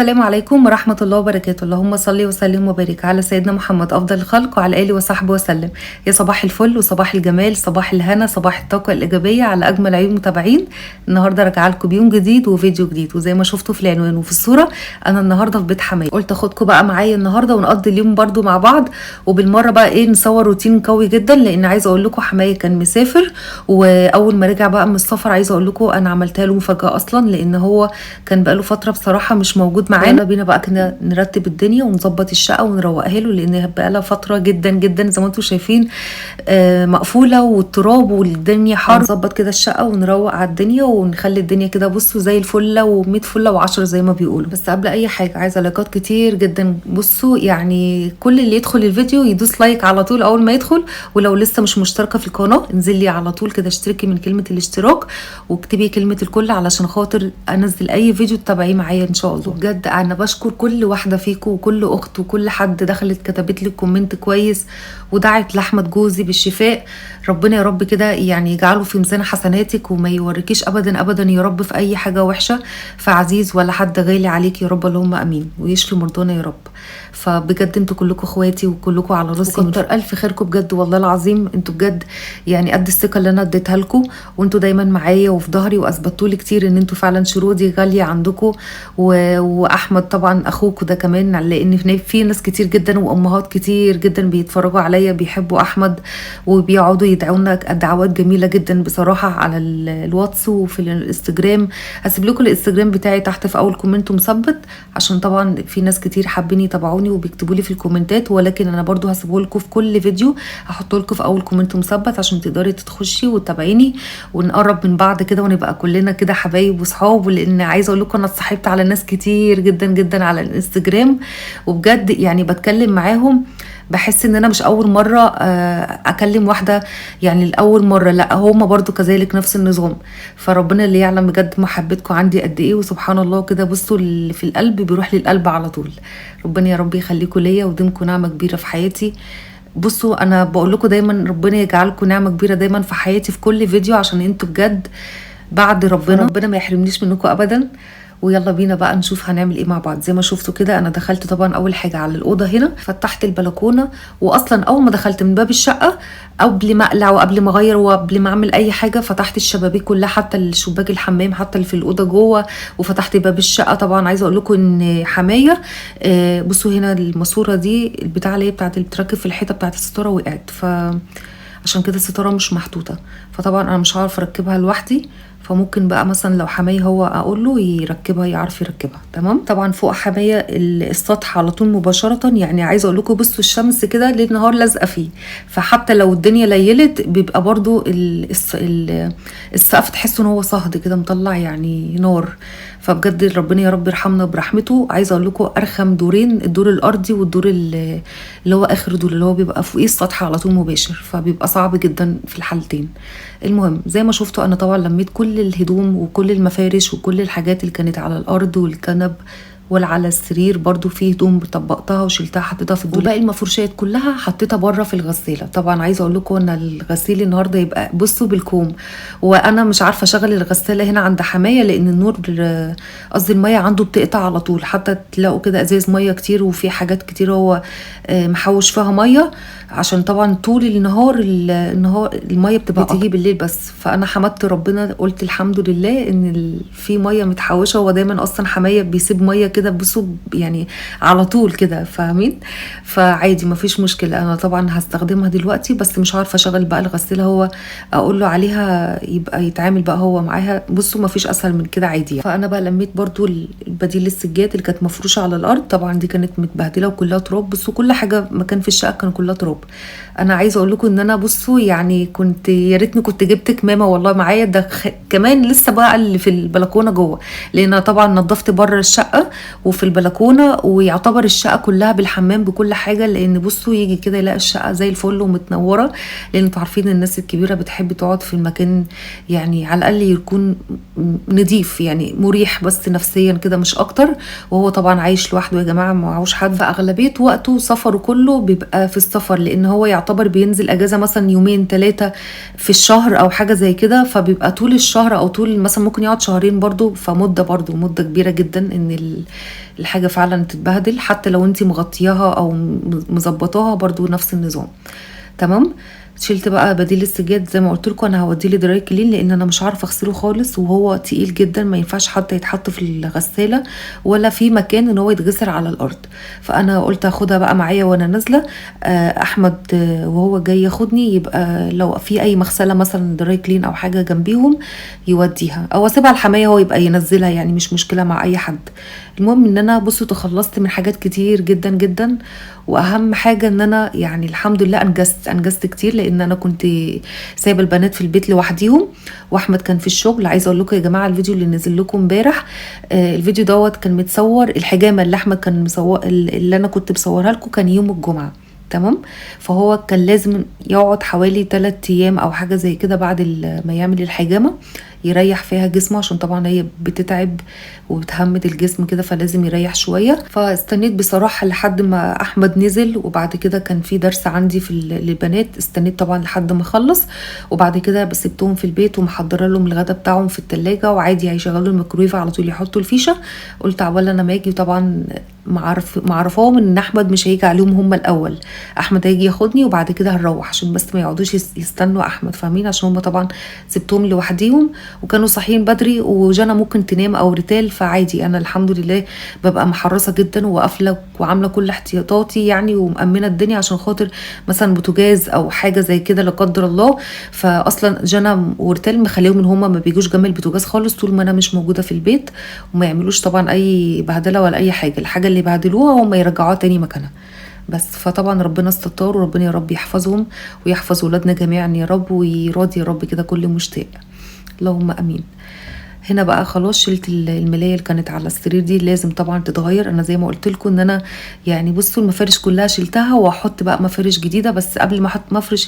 السلام عليكم ورحمة الله وبركاته. اللهم صل وسلم وبارك على سيدنا محمد أفضل الخلق وعلى آله وصحبه وسلم. يا صباح الفل وصباح الجمال، صباح الهنا، صباح الطاقة الإيجابية على أجمل عيون متابعين. النهاردة راجعة لكم بيوم جديد وفيديو جديد، وزي ما شفتوا في العنوان وفي الصورة أنا النهاردة في بيت حماية. قلت أخدكم بقى معايا النهاردة ونقضي اليوم برضو مع بعض، وبالمرة بقى نصور روتين قوي جدا، لأن عايزة أقول لكم حماية كان مسافر، وأول ما رجع بقى من السفر عايزة أقول لكم أنا عملتها له مفاجأة أصلا، لأن هو كان بقاله فترة بصراحة مش موجود معانا. يلا بينا بقى كده نرتب الدنيا ونظبط الشقه ونروقها له، لان بقى لها فتره جدا جدا زي ما انتم شايفين مقفوله والتراب والدنيا حر. نظبط كده الشقه ونروق على الدنيا ونخلي الدنيا كده بصوا زي الفله و100 فله و10 زي ما بيقولوا. بس قبل اي حاجه عايزه لايكات كتير جدا. بصوا يعني كل اللي يدخل الفيديو يدوس لايك على طول اول ما يدخل، ولو لسه مش مشتركه في القناه انزلي على طول كده اشتركي من كلمه الاشتراك واكتبي كلمه الكل علشان خاطر انزل اي فيديو تتابعيه معايا ان شاء الله. بجد انا بشكر كل واحده فيكم وكل اخت وكل حد دخلت كتبت لي كومنت كويس ودعت لاحمد جوزي بالشفاء. ربنا يا رب كده يعني يجعله في ميزان حسناتك وما يوريكيش ابدا ابدا يا رب في اي حاجه وحشه، فعزيز ولا حد غالي عليك يا رب، اللهم امين، ويشفي مرضانا يا رب. فبجد انتوا كلكم اخواتي وكلكم على راسي، وكتر الف خيركم بجد والله العظيم. انتوا بجد يعني قد الثقه اللي انا اديتها لكم، وانتوا دايما معايا وفي ظهري، واثبتوا لي كتير ان انتوا فعلا شروطي غاليه عندكم. واحمد طبعا اخوكم ده كمان، لان في ناس كتير جدا وامهات كتير جدا بيتفرجوا عليا بيحبوا احمد وبيقعدوا يدعونا دعوات جميله جدا بصراحه على الواتس وفي الانستجرام. هسيب لكم الانستجرام بتاعي تحت في اول كومنت مثبت، عشان طبعا في ناس كتير حابين يتابعوني وبيكتبوا لي في الكومنتات، ولكن انا برضو هسيبه لكم في كل فيديو، هحطه لكم في اول كومنت مثبت عشان تقدري تخشي وتتابعيني ونقرب من بعض كده ونبقى كلنا كده حبايب وصحاب. لان عايزه اقول لكم انا اتصاحبت على ناس كتير جدا جدا على الانستجرام، وبجد يعني بتكلم معاهم بحس ان انا مش اول مره اكلم واحده يعني الاول مره، لا هما برضو كذلك نفس النظام. فربنا اللي يعلم بجد محبتكم عندي قد ايه، وسبحان الله كده بصوا اللي في القلب بيروح للقلب على طول. ربنا يا رب يخليكم ليا ويديمكم نعمه كبيره في حياتي. بصوا انا بقول لكم دايما ربنا يجعلكم نعمه كبيره دايما في حياتي في كل فيديو، عشان انتوا بجد بعد ربنا ما يحرمنيش منكم ابدا. ويلا بينا بقى نشوف هنعمل ايه مع بعض. زي ما شفتوا كده انا دخلت طبعا اول حاجه على الاوضه هنا، فتحت البلكونه، واصلا اول ما دخلت من باب الشقه قبل ما اقلع وقبل ما اغير وقبل ما اعمل اي حاجه فتحت الشبابيك كلها، حتى الشباك الحمام حتى اللي في الاوضه جوه، وفتحت باب الشقه. طبعا عايزه اقول لكم ان حمايه بصوا هنا الماسوره دي البتاعه اللي هي بتاعت اللي بتركب في الحيطه بتاعت الستاره وقعت، عشان كده الستاره مش محطوطه، فطبعا انا مش هعرف اركبها لوحدي، فممكن بقى مثلا لو حماية هو اقول له يركبها يعرف يركبها تمام. طبعا فوق حماية السطح على طول مباشرة، يعني عايزه اقول لكم بصوا الشمس كده ليل نهار لازقه فيه، فحتى لو الدنيا ليلت بيبقى برضو السقف تحسوا ان هو صهد كده مطلع يعني نار. فبجد ربنا يا رب يرحمنا برحمته. عايزه اقول لكم ارخم دورين، الدور الارضي والدور اللي هو اخر دور اللي هو بيبقى فوقيه السطح على طول مباشر، فبيبقى صعب جدا في الحالتين. المهم زي ما شفتوا انا طبعا لميت كل الهدوم وكل المفارش وكل الحاجات اللي كانت على الارض والكنب وعلى السرير برضو في هدوم طبقتها وشلتها حطيتها في الدولاب، وباقي المفروشات كلها حطيتها بره في الغساله. طبعا عايزه اقول لكم ان الغسيل النهارده يبقى بصوا بالكوم، وانا مش عارفه اشغل الغساله هنا عند حمايه لان النور قصدي الميه عنده بتقطع على طول، حتى تلاقوا كده ازاز ميه كتير وفي حاجات كتير هو محوش فيها ميه، عشان طبعا طول النهار الميه بتبقى بتيجي بالليل بس. فانا حمدت ربنا قلت الحمد لله ان في ميه متحوشه، هو دايما اصلا حمايه بيسيب ميه كده بصوا يعني على طول كده فاهمين، فعادي مفيش مشكله. انا طبعا هستخدمها دلوقتي بس مش عارفه اشغل بقى الغساله، هو اقول له عليها يبقى يتعامل بقى هو معاها. بصوا مفيش اسهل من كده عادي يعني. فانا بقى لميت برضو البديل السجاد اللي كانت مفروشه على الارض، طبعا دي كانت متبهدله وكلها تراب، بصوا كل حاجه مكان في الشقه كان كلها تراب. انا عايزه اقول لكم ان انا بصوا يعني كنت يا ريتني كنت جبت كمامه والله معايا، ده كمان لسه بقى اللي في البلكونه جوه، لان طبعا نظفت بره الشقه وفي البلكونه، ويعتبر الشقه كلها بالحمام بكل حاجه، لان بصوا يجي كده يلاقي الشقه زي الفل ومتنوره، لان انتوا عارفين الناس الكبيره بتحب تقعد في المكان يعني على الاقل يكون نضيف يعني مريح بس نفسيا كده مش اكتر. وهو طبعا عايش لوحده يا جماعه ما معهوش حد، فاغلبيه وقته سفره كله بيبقى في السفر، لان هو يعتبر بينزل اجازه مثلا يومين 3 في الشهر او حاجه زي كده، فبيبقى طول الشهر او طول مثلا ممكن يقعد شهرين برضو، فمده برضو مده كبيره جدا ان الحاجه فعلا تتبهدل، حتى لو انت مغطياها او مظبطاها برضو نفس النظام. تمام. شلت بقى بديل السجاد زي ما قلت لكم، انا هوديه لدراي كلين لان انا مش عارفه اغسله خالص، وهو تقيل جدا ما ينفعش حتى يتحط في الغساله ولا في مكان ان هو يتغسل على الارض. فانا قلت اخدها بقى معايا وانا نازله. احمد وهو جاي ياخدني يبقى لو في اي مغسله مثلا دراي كلين او حاجه جنبيهم يوديها، او اسيبها الحمايه هو يبقى ينزلها، يعني مش مشكله مع اي حد. المهم ان انا بصوا تخلصت من حاجات كتير جدا جدا، واهم حاجه ان انا يعني الحمد لله انجزت كتير، لان انا كنت سايبه البنات في البيت لوحديهم واحمد كان في الشغل. عايزه اقول لكم يا جماعه الفيديو اللي نزل لكم امبارح، الفيديو دوت كان متصور، الحجامه اللي احمد كان مصور اللي انا كنت مصورها لكم كان يوم الجمعه. تمام. فهو كان لازم يقعد حوالي 3 ايام او حاجه زي كده بعد ما يعمل الحجامه يريح فيها جسمه، عشان طبعا هي بتتعب وبتهمد الجسم كده، فلازم يريح شويه. فاستنيت بصراحه لحد ما احمد نزل، وبعد كده كان في درس عندي في للبنات، استنيت طبعا لحد ما اخلص، وبعد كده سبتهم في البيت ومحضره لهم الغدا بتاعهم في التلاجة، وعادي هيشغلوا الميكرويف على طول يحطوا الفيشه. قلت عبال انا ما اجي، طبعا معرفاهم ان احمد مش هيجي عليهم هم الاول، احمد هيجي ياخدني وبعد كده هنروح، عشان بس ما يقعدوش يستنوا احمد، فاهمين؟ عشان هم طبعا سبتهم لوحديهم وكانوا صاحيين بدري، وجانا ممكن تنام او ريتال، فعادي انا الحمد لله ببقى محرصه جدا وقافله وعامله كل احتياطاتي يعني، ومأمنه الدنيا عشان خاطر مثلا بوتاجاز او حاجه زي كده لا قدر الله. فاصلا جانا وريتال مخليهم ان هم ما بيجوش جنب البوتاجاز خالص طول ما انا مش موجوده في البيت، وما يعملوش طبعا اي بهدله ولا اي حاجه، الحاجه اللي بهدلوها هم يرجعوها تاني مكانها بس. فطبعا ربنا استطار، وربنا يا رب يحفظهم ويحفظ ولادنا جميعا يا رب، ويراضي يا رب كده كل مشتاق، اللهم امين. هنا بقى خلاص شلت الملايه اللي كانت على السرير دي، لازم طبعا تتغير. انا زي ما قلت لكم ان انا يعني بصوا المفارش كلها شلتها، واحط بقى مفارش جديده، بس قبل ما احط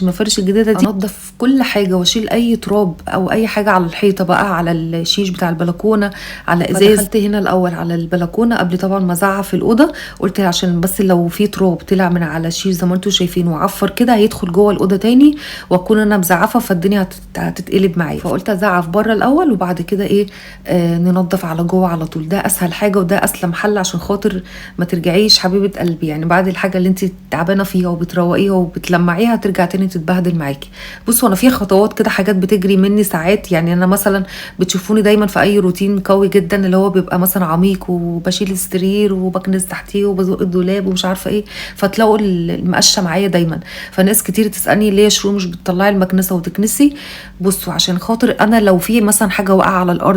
المفارش الجديده دي انضف كل حاجه واشيل اي تراب او اي حاجه على الحيطه بقى، على الشيش بتاع البلكونه، على ازاز. دخلت هنا الاول على البلكونه قبل طبعا ما ازعف في الاوضه، قلت عشان بس لو في تراب طلع من على الشيش زي ما انتم شايفين وعفر كده هيدخل جوه الاوضه تاني، واكون انا مزعفه فالدنيا هتتقلب معايا، فقلت ازعف بره الاول وبعد كده ايه ننظف على جوه على طول. ده اسهل حاجه وده اسلم حل، عشان خاطر ما ترجعيش حبيبه قلبي يعني بعد الحاجه اللي انت تعبانه فيها وبتروقيها وبتلمعيها ترجع تاني تتبهدل معاكي. بصوا انا في خطوات كده حاجات بتجري مني ساعات، يعني انا مثلا بتشوفوني دايما في اي روتين قوي جدا اللي هو بيبقى مثلا عميق، وبشيل السرير وبكنس تحتيه وبزق الدولاب ومش عارفه ايه، فتلاقوا المقشه معايا دايما. فناس كتير تسالني ليه يا شروق مش بتطلعي المكنسه وتكنسي؟ بصوا عشان خاطر انا لو في مثلا حاجه واقعه على الارض،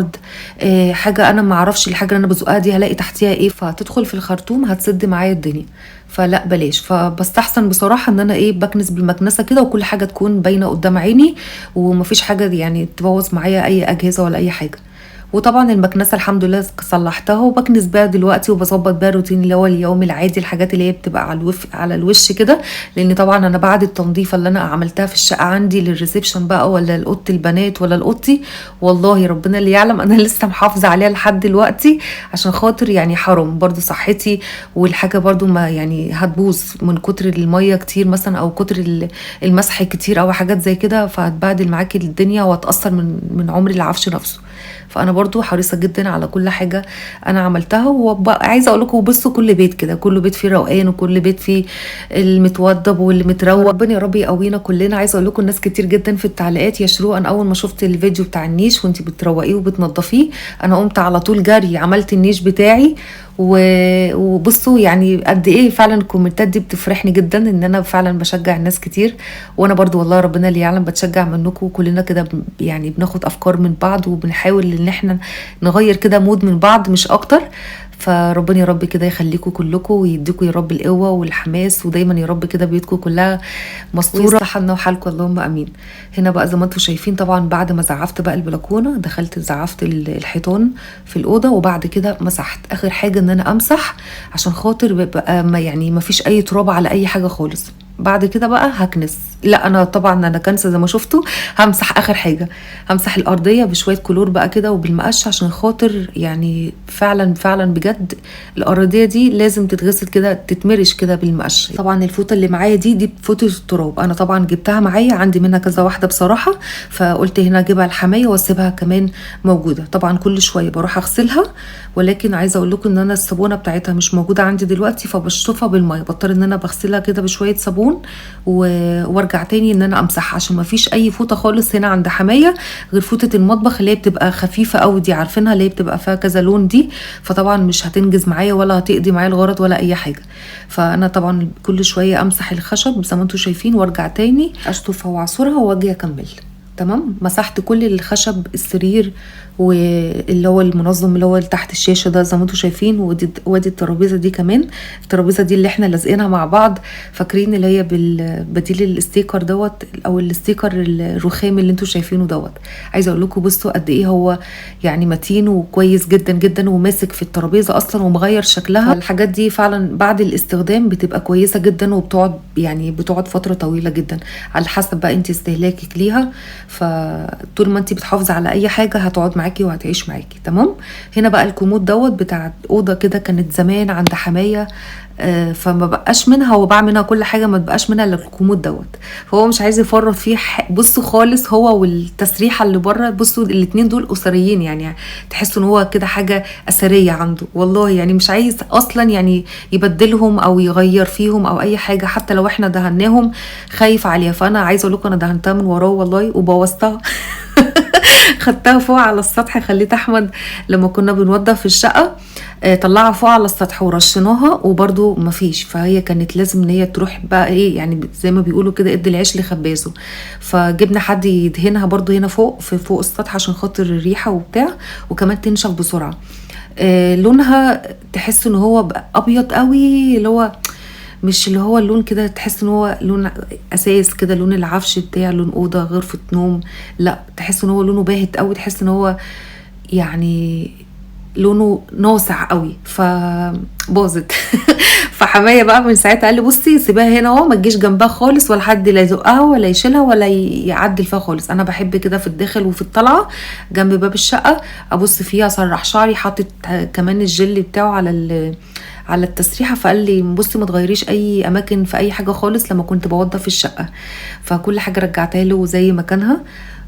حاجه انا ما اعرفش الحاجه اللي انا بزقها دي هلاقي تحتيها ايه، فتدخل في الخرطوم هتسد معايا الدنيا، فلا بلاش. فبستحسن بصراحه ان انا ايه بكنس بالمكنسه كده، وكل حاجه تكون باينه قدام عيني، ومفيش حاجه يعني تبوظ معايا اي اجهزه ولا اي حاجه. وطبعا المكنسه الحمد لله صلحتها وبكنس بيها دلوقتي، وبظبط بيها الروتين اللي هو اليومي العادي، الحاجات اللي هي بتبقى على الوش كده، لان طبعا انا بعد التنظيفه اللي انا عملتها في الشقه عندي للريسبشن بقى ولا لاوضه البنات ولا لاوضتي، والله ربنا اللي يعلم انا لسه محافظه عليها لحد دلوقتي، عشان خاطر يعني حرام برضو صحتي، والحاجه برضو ما يعني هتبوظ من كتر الميه كتير مثلا، او كتر المسح كتير او حاجات زي كده، فهتبهدل معاكي الدنيا وهتاثر من عمر العفش نفسه. فانا برضو حريصه جدا على كل حاجه انا عملتها. وعايزه اقول لكم بصوا كل بيت كده، كل بيت فيه روقان، وكل بيت فيه المتوضب واللي متروق، ربنا يا رب يقوينا كلنا. عايزه اقول لكم ناس كتير جدا في التعليقات يا شروق انا اول ما شفت الفيديو بتاع النيش وانتي بتروقيه وبتنضفيه انا قمت على طول جري عملت النيش بتاعي. وبصوا يعني قد ايه فعلا الكومنتات دي بتفرحني جدا، ان انا فعلا بشجع الناس كتير، وانا برضو والله ربنا اللي يعلم بتشجع منكم كلنا كده، يعني بناخد افكار من بعض وبنحاول ان احنا نغير كده مود من بعض مش اكتر. فربنا يا رب كده يخليكم كلكم ويديكم يا رب القوه والحماس، ودايما يا رب كده بيوتكم كلها مستوره ويصلح لنا وحالكم اللهم امين. هنا بقى زي ما انتم شايفين طبعا بعد ما زعفت بقى البلكونه دخلت زعفت الحيطان في الاوضه، وبعد كده مسحت. اخر حاجه ان انا امسح عشان خاطر بقى ما يعني ما فيش اي تراب على اي حاجه خالص. بعد كده بقى هكنس. لا انا طبعا انا كنسه زي ما شفتوا. همسح اخر حاجه، همسح الارضيه بشويه كلور بقى كده وبالمقش، عشان خاطر يعني فعلا فعلا بجد الارضيه دي لازم تتغسل كده، تتمرش كده بالمقش. طبعا الفوطه اللي معايا دي فوطه التراب، انا طبعا جبتها معايا، عندي منها كذا واحده بصراحه، فقلت هنا اجيبها الحمايه واسيبها كمان موجوده. طبعا كل شويه بروح اغسلها، ولكن عايزه اقول لكم ان انا الصابونه بتاعتها مش موجوده عندي دلوقتي، فبشطفها بالميه، بضطر ان انا بغسلها كده بشويه صابون وارجع تاني ان انا امسحها، عشان ما فيش اي فوطه خالص هنا عند حمايه غير فوطه المطبخ اللي هي بتبقى خفيفه قوي دي، عارفينها اللي هي بتبقى فيها كذا لون دي، فطبعا مش هتنجز معايا ولا هتقضي معايا الغرض ولا اي حاجه. فانا طبعا كل شويه امسح الخشب زي ما انتم شايفين وارجع تاني اشطفها واعصرها واجي اكمل. تمام، مسحت كل الخشب، السرير واللي هو المنظم اللي هو تحت الشاشه ده زي ما انتم شايفين، وادي الترابيزه دي كمان، الترابيزه دي اللي احنا لازقينها مع بعض، فاكرين اللي هي بالبديل الاستيكر دوت او الاستيكر الرخام اللي انتم شايفينه دوت. عايزه اقول لكم بصوا قد ايه هو يعني متين وكويس جدا جدا وماسك في الترابيزه اصلا ومغير شكلها. الحاجات دي فعلا بعد الاستخدام بتبقى كويسه جدا وبتقعد يعني بتقعد فتره طويله جدا على حسب بقى انت استهلاكك ليها، فطول ما انت بتحافظي على اي حاجه هتقعد معاكي وهتعيش معاكي. تمام. هنا بقى الكومود دوت بتاع اوضه كده كانت زمان عند حمايه، فما بقاش منها وباع منها كل حاجه، ما بقاش منها الا الكومود دوت، فهو مش عايز يفرط فيه بصوا خالص، هو والتسريحه اللي بره بصوا الاتنين دول اسريين، يعني تحسوا ان هو كده حاجه اثريه عنده والله، يعني مش عايز اصلا يعني يبدلهم او يغير فيهم او اي حاجه، حتى لو احنا دهناهم خايف عليها. فانا عايزه اقول لكم انا دهنتها من وراه والله وبوظتها خدتها فوق على السطح، خليت احمد لما كنا بنوضف في الشقه طلعها فوق على السطح ورشيناها وبرده مفيش، فهي كانت لازم ان هي تروح بقى ايه يعني زي ما بيقولوا كده ادي العيش لخبازه، فجبنا حد يدهنها برده هنا فوق في فوق السطح عشان خاطر الريحه وبتاع، وكمان تنشف بسرعه. لونها تحس ان هو ابيض قوي، اللي هو مش اللي هو اللون كده تحس ان هو لون اساس كده، لون العفش بتاع لون اوضه غرفه نوم، لا تحس ان هو لونه باهت قوي، تحس ان هو يعني لونه ناصع قوي، فباظت فحمايه بقى من ساعتها قال لي بصي سيبها هنا اهو، ما تجيش جنبها خالص ولا حد لا يزقها ولا يشيلها ولا يعدل فيها خالص، انا بحب كده في الداخل وفي الطلعه جنب باب الشقه ابص فيها اسرح شعري، حاطط كمان الجل بتاعه على التسريحه، فقال لي بصي ما تغيريش اي اماكن في اي حاجه خالص لما كنت بوضف الشقه، فكل حاجه رجعتها له زي مكانها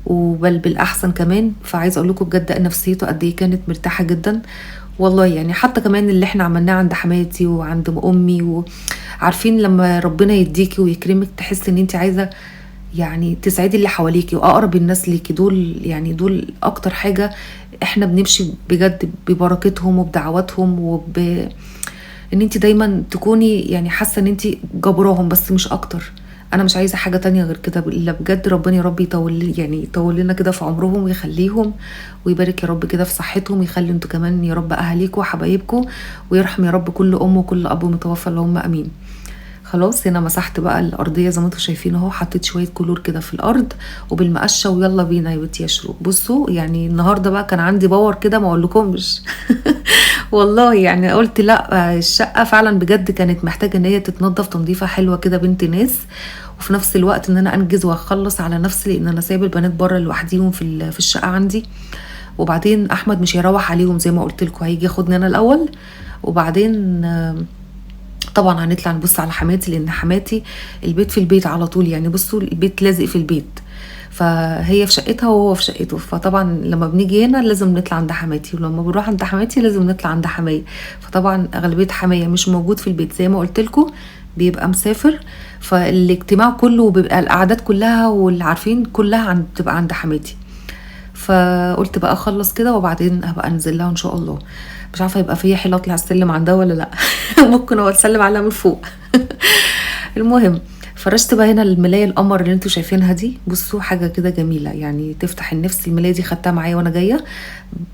وبل بالاحسن كمان. فعايزه اقول لكم بجد نفسيته قد ايه كانت مرتاحه جدا والله، يعني حتى كمان اللي احنا عملناه عند حماتي وعند امي، وعارفين لما ربنا يديكي ويكرمك تحس ان انت عايزه يعني تسعدي اللي حواليكي واقرب الناس ليكي، دول يعني دول اكتر حاجه احنا بنمشي بجد ببركتهم وبدعواتهم ان انت دايما تكوني يعني حاسه ان انت جبراهم بس مش اكتر. انا مش عايزه حاجه تانية غير كده الا بجد ربنا يا رب يطول لنا كده في عمرهم ويخليهم ويبارك يا رب كده في صحتهم، ويخلي انتوا كمان يا رب اهاليكم وحبايبكم، ويرحم يا رب كل ام وكل اب متوفى اللهم امين. خلاص هنا مسحت بقى الارضيه زي ما انتم شايفين اهو، حطيت شويه كلور كده في الارض وبالمقشه ويلا بينا يا بنتي يا شروق. بصوا يعني النهارده بقى كان عندي باور كده ما اقولكمش والله يعني قلت لا الشقه فعلا بجد كانت محتاجه ان هي تتنظف تنظيفه حلوه كده بنت ناس، وفي نفس الوقت ان انا انجز واخلص على نفسي لان انا سايبه البنات بره لوحديهم في الشقه عندي، وبعدين احمد مش هيروح عليهم زي ما قلت لكم، هيجي ياخدني انا الاول وبعدين طبعا هنطلع نبص على حماتي لان حماتي البيت في البيت على طول، يعني بصوا البيت لازق في البيت، فهي في شقتها وهو في شقته، فطبعا لما بنيجي هنا لازم نطلع عند حماتي، ولما بنروح عند حماتي لازم نطلع عند حمايه، فطبعا اغلبيه حمايه مش موجود في البيت زي ما قلت لكم بيبقى مسافر، فالاجتماع كله بيبقى الاعداد كلها واللي عارفين كلها بتبقى عند حماتي، فقلت بقى اخلص كده وبعدين هبقى انزل لها ان شاء الله. مش عارفه يبقى فيا حيل اطلع السلم عندها ولا لا ممكن هو اتسلم عليها من فوق المهم فرشت بقى هنا الملايه القمر اللي انتوا شايفينها دي، بصوا حاجه كده جميله يعني تفتح النفس. الملايه دي خدتها معايا وانا جايه،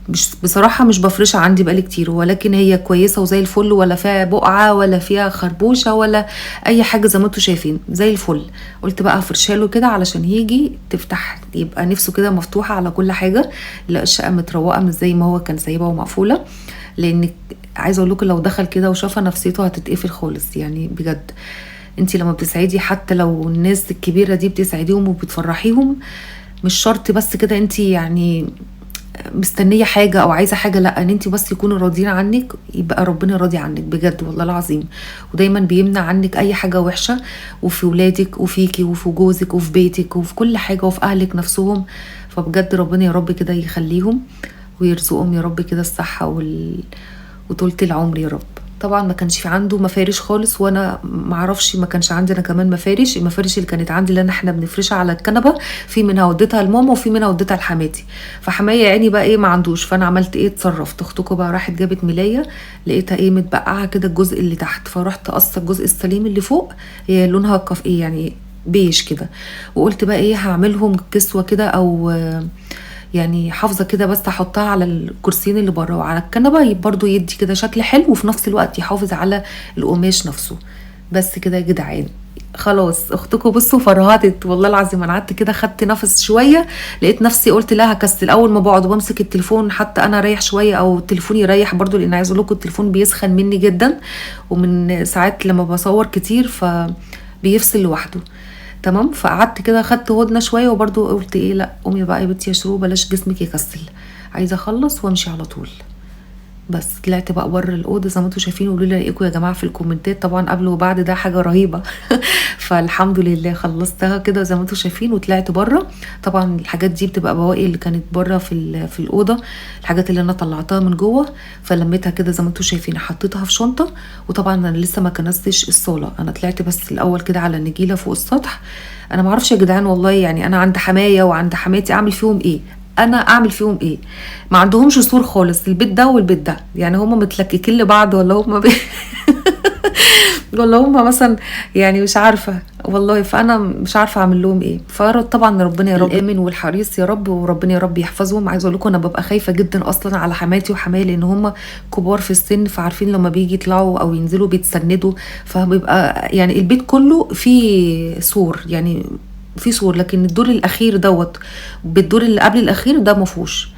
مش بصراحه مش بفرشها عندي بقالي كتير، ولكن هي كويسه وزي الفل، ولا فيها بقعه ولا فيها خربوشه ولا اي حاجه زي ما انتوا شايفين زي الفل. قلت بقى افرشها له كده علشان يجي تفتح يبقى نفسه كده مفتوحه على كل حاجه، لا الشقه متروقه مش زي ما هو كان سايبها ومقفوله، لان عايزه اقول لكم لو دخل كده وشافها نفسيته هتتقفل خالص يعني بجد. انتي لما بتسعدي حتى لو الناس الكبيرة دي بتسعديهم وبتفرحيهم، مش شرط بس كده انتي يعني مستنية حاجة او عايزة حاجة، لا، ان انتي بس يكونوا راضيين عنك يبقى ربنا راضي عنك بجد والله العظيم. ودايما بيمنع عنك اي حاجة وحشة، وفي ولادك وفيكي وفي جوزك وفي بيتك وفي كل حاجة وفي اهلك نفسهم. فبجد ربنا يا رب كده يخليهم ويرزقهم يا رب كده الصحة وطولة العمر يا رب. طبعا ما كانش في عنده مفارش خالص، وانا معرفش ما كانش عندي انا كمان مفارش. المفارش اللي كانت عندي اللي احنا بنفرشها على الكنبه، في منها وديتها لماما وفي منها وديتها لحماتي. فحمايه عيني بقى ايه ما عندوش، فانا عملت ايه، اتصرفت. اختكم بقى راحت جابت ملايه، لقيتها ايه متبقعه كده الجزء اللي تحت، فرحت قصه الجزء السليم اللي فوق، هي لونها ايه يعني بيج كده. وقلت بقى ايه هعملهم كسوه كده او يعني حافظه كده، بس احطها على الكرسيين اللي بره وعلى الكنبه برضو يدي كده شكل حلو، وفي نفس الوقت يحافظ على القماش نفسه. بس كده يا جدعان خلاص اختكم بصوا فرهطت والله العظيم. انا قعدت كده خدت نفس شويه، لقيت نفسي قلت لا هكسل. اول ما بقعد وبمسك التليفون حتى انا اريح شويه او التليفون يريح برضو، لان عايز اقول لكم التليفون بيسخن مني جدا، ومن ساعات لما بصور كتير فبيفصل لوحده. تمام. فقعدت كده خدت هدنه شويه، وبرضو قلت ايه لا قومي بقى يا بنتي يا شروق بلاش جسمك يكسل، عايزه اخلص وامشي على طول. بس طلعت بقى بره الاوضه زي ما انتم شايفين. قولوا لي رايكم يا جماعه في الكومنتات، طبعا قبل وبعد ده حاجه رهيبه. فالحمد لله خلصتها كده زي ما انتم شايفين وطلعت بره. طبعا الحاجات دي بتبقى بواقي اللي كانت بره في الاوضه، الحاجات اللي انا طلعتها من جوه، فلميتها كده زي ما انتم شايفين حطيتها في شنطه. وطبعا انا لسه ما كنستش الصاله، انا طلعت بس الاول كده على النجيله فوق السطح. انا ما اعرفش يا جدعان والله، يعني انا عند حمايه وعند حماتي اعمل فيهم ايه؟ انا اعمل فيهم ايه؟ ما عندهمش سور خالص، البيت ده والبيت ده، يعني هم متلككين لبعض ولا هم ولا هم مثلا، يعني مش عارفه والله. فانا مش عارفه اعمل لهم ايه. فطبعا ربنا يا رب الامن والحريص يا رب، وربنا يا رب يحفظهم. عايزه اقول لكم انا ببقى خايفه جدا اصلا على حماتي وحماية، لان هم كبار في السن، فعارفين لما بيجي يطلعوا او ينزلوا بيتسندوا، فبيبقى يعني البيت كله فيه سور، يعني في سور، لكن الدور الاخير دوت بالدور اللي قبل الاخير ده مفهوش.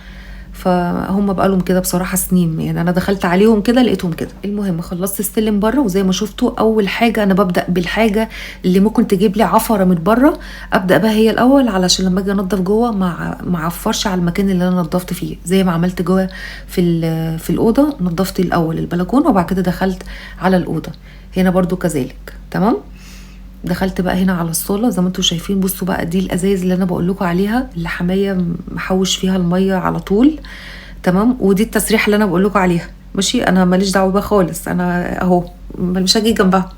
فهم بقالهم كده بصراحه سنين، يعني انا دخلت عليهم كده لقيتهم كده. المهم خلصت السلم بره، وزي ما شفتوا اول حاجه انا ببدا بالحاجه اللي ممكن تجيب لي عفره من بره، ابدا بها هي الاول، علشان لما اجي انضف جوه ما اعفرش على المكان اللي انا نضفت فيه. زي ما عملت جوه في الاوضه، نضفت الاول البلكونه وبعد كده دخلت على الاوضه. هنا برضو كذلك. تمام. دخلت بقى هنا على الصاله زي ما انتم شايفين. بصوا بقى دي الازايز اللي انا بقول لكم عليها، اللي حمايه محوش فيها الميه على طول. تمام. ودي التسريحه اللي انا بقول لكم عليها، ماشي، انا ماليش دعوه بقى خالص، انا اهو مش هاجي جنبها.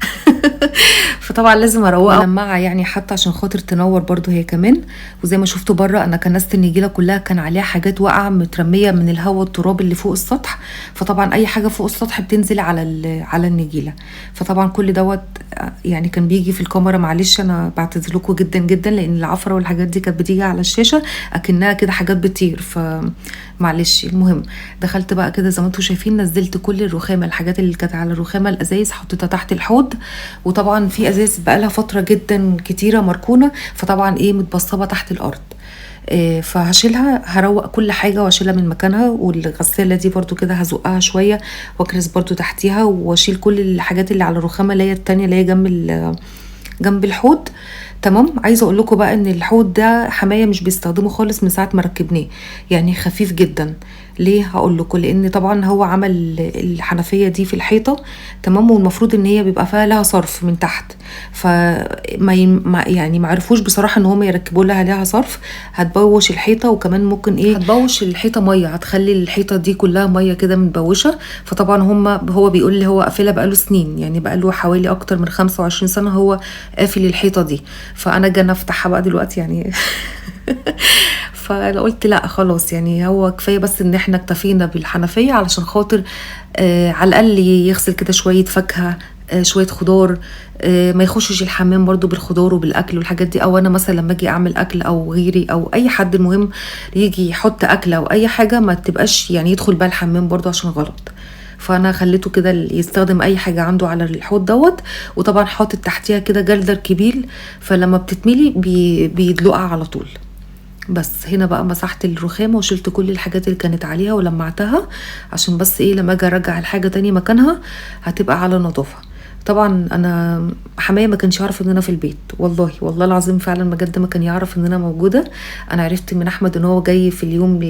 فطبعا لازم اروقها ملمعه يعني، حتى عشان خاطر تنور برضو هي كمان. وزي ما شفتوا بره انا كنست النجيله كلها، كان عليها حاجات واقعه مترميه من الهواء والتراب اللي فوق السطح، فطبعا اي حاجه فوق السطح بتنزل على النجيله. فطبعا كل دوت يعني كان بيجي في الكاميرا، معلش انا بعتذر لكم جدا جدا، لان العفره والحاجات دي كانت بتيجي على الشاشه اكنها كده حاجات بتطير، فمعلش. المهم دخلت بقى كده زي ما انتم شايفين، نزلت كل الرخامه، الحاجات اللي كانت على الرخامه، الازايز حطيتها تحت الحوض. وطبعا في ازايز بقالها فتره جدا كتيره مركونه، فطبعا ايه متبصبه تحت الارض. فهشيلها، هروق كل حاجه واشيلها من مكانها. والغساله دي برضو كده هزقها شويه واكرس برضو تحتيها، واشيل كل الحاجات اللي على الرخامه اللي هي التانية اللي هي جنب الحوض. تمام. عايزه اقول لكم بقى ان الحوض ده حمايه مش بيستخدمه خالص من ساعه ما ركبناه، يعني خفيف جدا. ليه؟ هقول لكم. لان طبعا هو عمل الحنفيه دي في الحيطه، تمام، والمفروض ان هي بيبقى فيها لها صرف من تحت، يعني ما عرفوش بصراحه ان هم يركبوا لها صرف، هتبوش الحيطه، وكمان ممكن ايه هتبوش الحيطه ميه، هتخلي الحيطه دي كلها ميه كده متبوشه. فطبعا هو بيقول لي هو قافلها بقاله سنين، يعني بقاله حوالي اكتر من 25 سنه هو قافل الحيطه دي، فانا جانا افتحها بقى دلوقتي يعني. فقلت لا خلاص، يعني هو كفايه بس ان احنا اكتفينا بالحنفيه، علشان خاطر على الاقل يغسل كده شويه فاكهه، شويه خضار، ما يخشش الحمام برضو بالخضار وبالاكل والحاجات دي. او انا مثلا لما اجي اعمل اكل او غيري او اي حد المهم يجي يحط اكل او اي حاجه، ما تبقاش يعني يدخل بقى الحمام برضو عشان غلط. فانا خليته كده يستخدم اي حاجه عنده على الحوض دوت. وطبعا حاطط تحتيها كده جردل كبير، فلما بتتملي بيدلقها على طول. بس هنا بقى مسحت الرخامه وشلت كل الحاجات اللي كانت عليها ولمعتها، عشان بس ايه لما اجي ارجع الحاجه تاني مكانها هتبقى على نظافه. طبعا انا حماية ما كانش يعرف ان انا في البيت، والله والله العظيم فعلا بجد ما كان يعرف ان انا موجوده. انا عرفت من احمد ان هو جاي في اليوم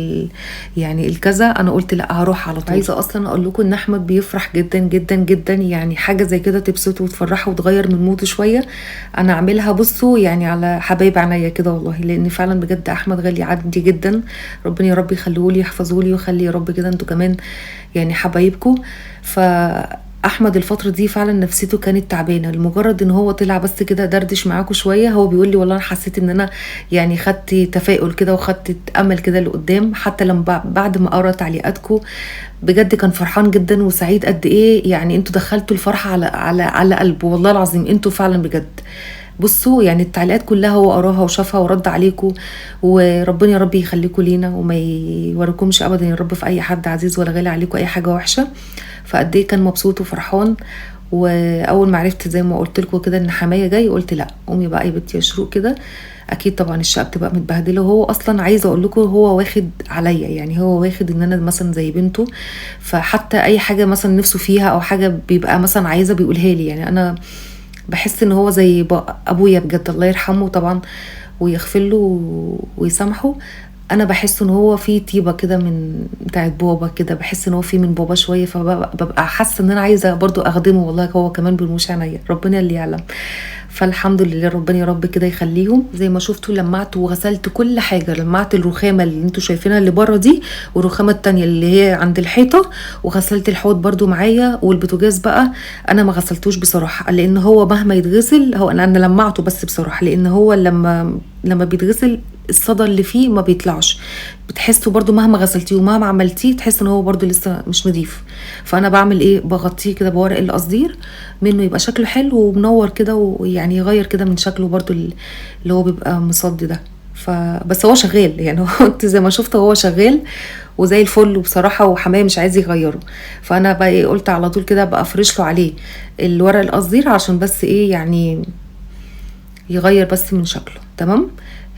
يعني الكذا، انا قلت لا هروح على طول. عايزه اصلا اقول لكم ان احمد بيفرح جدا جدا جدا، يعني حاجه زي كده تبسطه وتفرحه وتغير من موده شويه. انا اعملها بصوا يعني على حبايب عينيا كده والله، لان فعلا بجد احمد غالي عندي جدا. ربنا يا رب يخليه لي يحفظه لي ويخلي يا رب كده انتوا كمان يعني حبايبكم. ف احمد الفتره دي فعلا نفسيته كانت تعبانه، لمجرد ان هو طلع بس كده دردش معاكم شويه، هو بيقول لي والله انا حسيت ان انا يعني خدت تفاؤل كده وخدت امل كده لقدام. حتى لما بعد ما قرا تعليقاتكم بجد كان فرحان جدا وسعيد قد ايه، يعني انتوا دخلتوا الفرحه على قلبه والله العظيم، انتوا فعلا بجد. بصوا يعني التعليقات كلها هو قراها وشافها ورد عليكم، وربنا يا رب يخليكم لينا وما يوريكمش ابدا يا رب في اي حد عزيز ولا غالي عليكم اي حاجه وحشه. فقد ايه كان مبسوط وفرحان. واول ما عرفت زي ما قلت لكم كده ان حمايه جاي، قلت لا قومي بقى يا بنتي يا شروق كده. اكيد طبعا الشقه بتبقى متبهدله، وهو اصلا عايزه اقول لكم هو واخد عليا، يعني هو واخد ان انا مثلا زي بنته. فحتى اي حاجه مثلا نفسه فيها او حاجه بيبقى مثلا عايزه بيقولها لي، يعني انا بحس ان هو زي ابويا بجد، الله يرحمه طبعا ويغفر له ويسامحه. انا بحس ان هو في طيبه كده من بتاعت بابا كده، بحس ان هو في من بابا شويه، فببقى حاسه ان انا عايزه برضو اخدمه والله، هو كمان برموش عينيا ربنا اللي يعلم. فالحمد لله ربنا يا رب كده يخليهم. زي ما شفتوا لمعت وغسلت كل حاجه، لمعت الرخامه اللي انتوا شايفينها اللي بره دي، والرخامه التانية اللي هي عند الحيطه، وغسلت الحوض برضو معايا. والبوتاجاز بقى انا ما غسلتوش بصراحه، لان هو مهما يتغسل هو انا لمعته بس بصراحه، لان هو لما بيتغسل الصدى اللي فيه ما بيطلعش، بتحسه برضو مهما غسلتيه ومهما عملتيه تحس ان هو برضو لسه مش نظيف. فانا بعمل ايه، بغطيه كده بورق القصدير منه يبقى شكله حلو ومنور كده، ويعني يغير كده من شكله برضو اللي هو بيبقى مصدي ده. فبس هو شغال يعني هو انت زي ما شفت هو شغال وزي الفل، وبصراحه وحمايه مش عايز يغيره. فانا بقى إيه، قلت على طول كده بقى افرش له عليه الورق القصدير عشان بس ايه يعني يغير بس من شكله. تمام.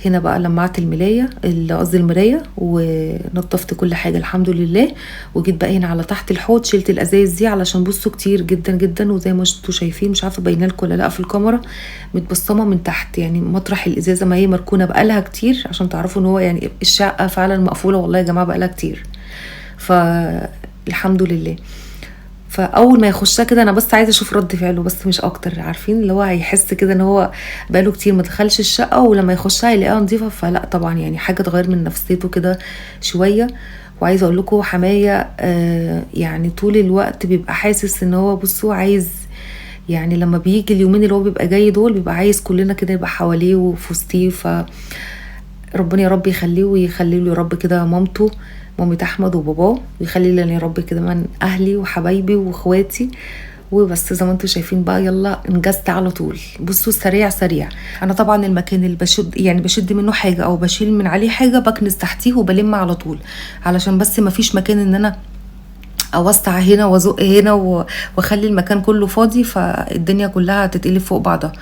هنا بقى لمعت الملايه قصدي المرايه ونظفت كل حاجه الحمد لله. وجيت بقى هنا على تحت الحوض شلت الازايز دي علشان بصوا كتير جدا جدا، وزي ما انتوا شايفين مش عارفه باينه لكم ولا لا في الكاميرا، متبصمه من تحت يعني مطرح الازازه ما هي مركونه بقالها كتير، عشان تعرفوا ان هو يعني الشقه فعلا مقفوله والله يا جماعه بقالها كتير. فالحمد لله. فاول ما يخشها كده انا بس عايزه اشوف رد فعله بس مش اكتر، عارفين اللي هو هيحس كده ان هو بقاله كتير ما دخلش الشقه، ولما يخشها يلاقيها نظيفه، فلا طبعا يعني حاجه تغير من نفسيته كده شويه. وعايزه اقول لكم حمايه يعني طول الوقت بيبقى حاسس ان هو بصوا عايز، يعني لما بيجي اليومين اللي هو بيبقى جاي دول بيبقى عايز كلنا كده يبقى حواليه وفي وسطيه. ربنا يا رب يخليه ويخلي له يا رب كده مامته، مامة احمد وباباه، ويخلي لي يا رب كده من اهلي وحبايبي واخواتي. وبس زي ما انتم شايفين بقى يلا انجزت على طول. بصوا سريع سريع. انا طبعا المكان اللي بشد منه حاجه او بشيل من عليه حاجه بكنس تحتيه وبلم على طول، علشان بس ما فيش مكان ان انا اوسع هنا وازق هنا واخلي المكان كله فاضي، فالدنيا كلها تتقلب فوق بعضها.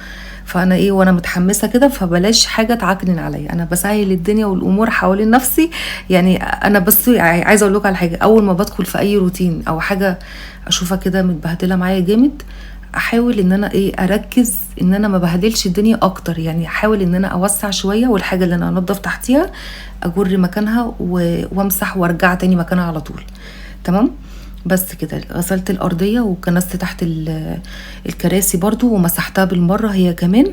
فانا ايه وانا متحمسه كده فبلاش حاجه تعكنن عليا، انا بسهل الدنيا والامور حوالين نفسي. يعني انا بس عايزه اقول لكم على حاجه، اول ما بدخل في اي روتين او حاجه اشوفها كده متبهدله معايا جامد، احاول ان انا ايه اركز ان انا ما بهدلش الدنيا اكتر، يعني احاول ان انا اوسع شويه، والحاجه اللي انا انضف تحتيها اجر مكانها وامسح وارجع تاني مكانها على طول. تمام. بس كده غسلت الارضيه وكنست تحت الكراسي برضو ومسحتها بالمره هي كمان،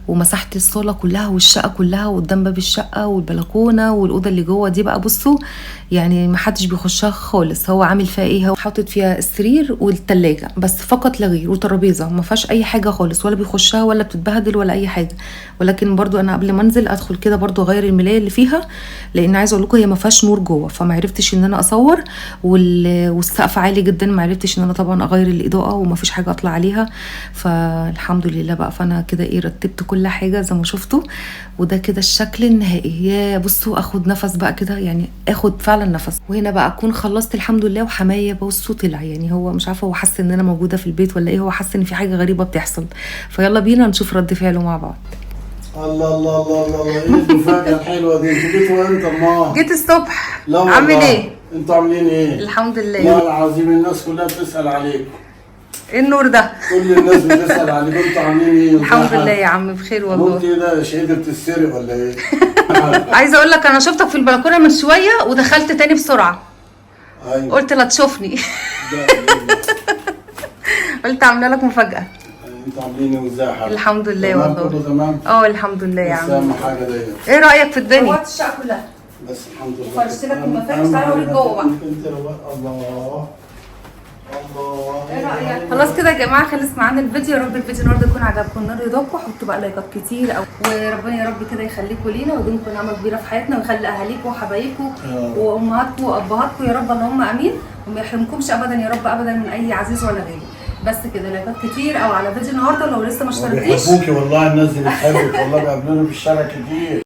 ومسحت الصاله كلها والشقه كلها وقدام باب الشقه والبلكونه والاوضه اللي جوه دي بقى بصوا يعني ما حدش بيخشها خالص. هو عامل فيها ايه، هو حاطط فيها السرير والتلاجة بس فقط لا غير وترابيزه، ما فيهاش اي حاجه خالص ولا بيخشها ولا بتتبهدل ولا اي حاجه. ولكن برضو انا قبل ما انزل ادخل كده برضو اغير الملايه اللي فيها، لان عايزه اقول لكم هي ما فيهاش نور جوه، فما عرفتش ان انا اصور. والسقف عالي جدا ما عرفتش ان انا طبعا اغير الاضاءه وما فيش حاجه اطلع عليها. فالحمد لله بقى، فانا كده ايه رتبت كل حاجه زي ما شفتوا، وده كده الشكل النهائي. يا بصوا اخد نفس بقى كده، يعني اخد فعلا نفس. وهنا بقى اكون خلصت الحمد لله، وحمايه بصوا طلع، يعني هو مش عارفه هو حس ان انا موجوده في البيت ولا ايه، هو حس ان في حاجه غريبه بتحصل. فيلا بينا نشوف رد فعله مع بعض. الله الله الله الله الله، ايه المفاجأة الحلوة دي؟ انتوا جيتوا امتى امال؟ جيت الصبح. لا والله. عامل ايه؟ انتوا عاملين ايه؟ الحمد لله. والله العظيم الناس كلها بتسأل عليكم. ايه النور ده؟ كل الناس بتسال عليك، انتوا عاملين ايه؟ الحمد لله يا عم بخير والله. انت ده شهيده بتتسرق ولا ايه؟ عايزه اقول لك انا شفتك في البلكونه من شويه ودخلت تاني بسرعه. ايوه قلت لا تشوفني. قلت عامله لك مفاجاه. انتوا عاملين ايه وازاي يا حبيبي؟ الحمد لله تمام، والله. كله تمام؟ الحمد لله يا بس عم. اهم حاجه ديت. ايه رايك في الدنيا؟ روقت الشقه كلها. بس الحمد لله. وفرشت لك المفارش. تعالى اوريك جوه بقى. انت رواق. الله الله. ايه رايك؟ خلاص كده يا جماعه خلص معانا الفيديو. يا رب الفيديو النهارده يكون عجبكم النار يضاقكم. حطوا بقى لايكات كتير وربنا يا رب كده يخليكم لينا ويديمكم نعمه كبيره في حياتنا ويخلي اهاليكم وحبايبكم وامهاتكم وابهاتكم يا رب اللهم امين وما يحرمكمش ابدا يا رب ابدا من اي عزيز ولا غالي. بس كده لايكات كتير او على فيديو النهارده لو لسه ما اشتركتيش. بيحبوكي والله، الناس دي بتحبك والله، بيقابلوني في الشارع كتير.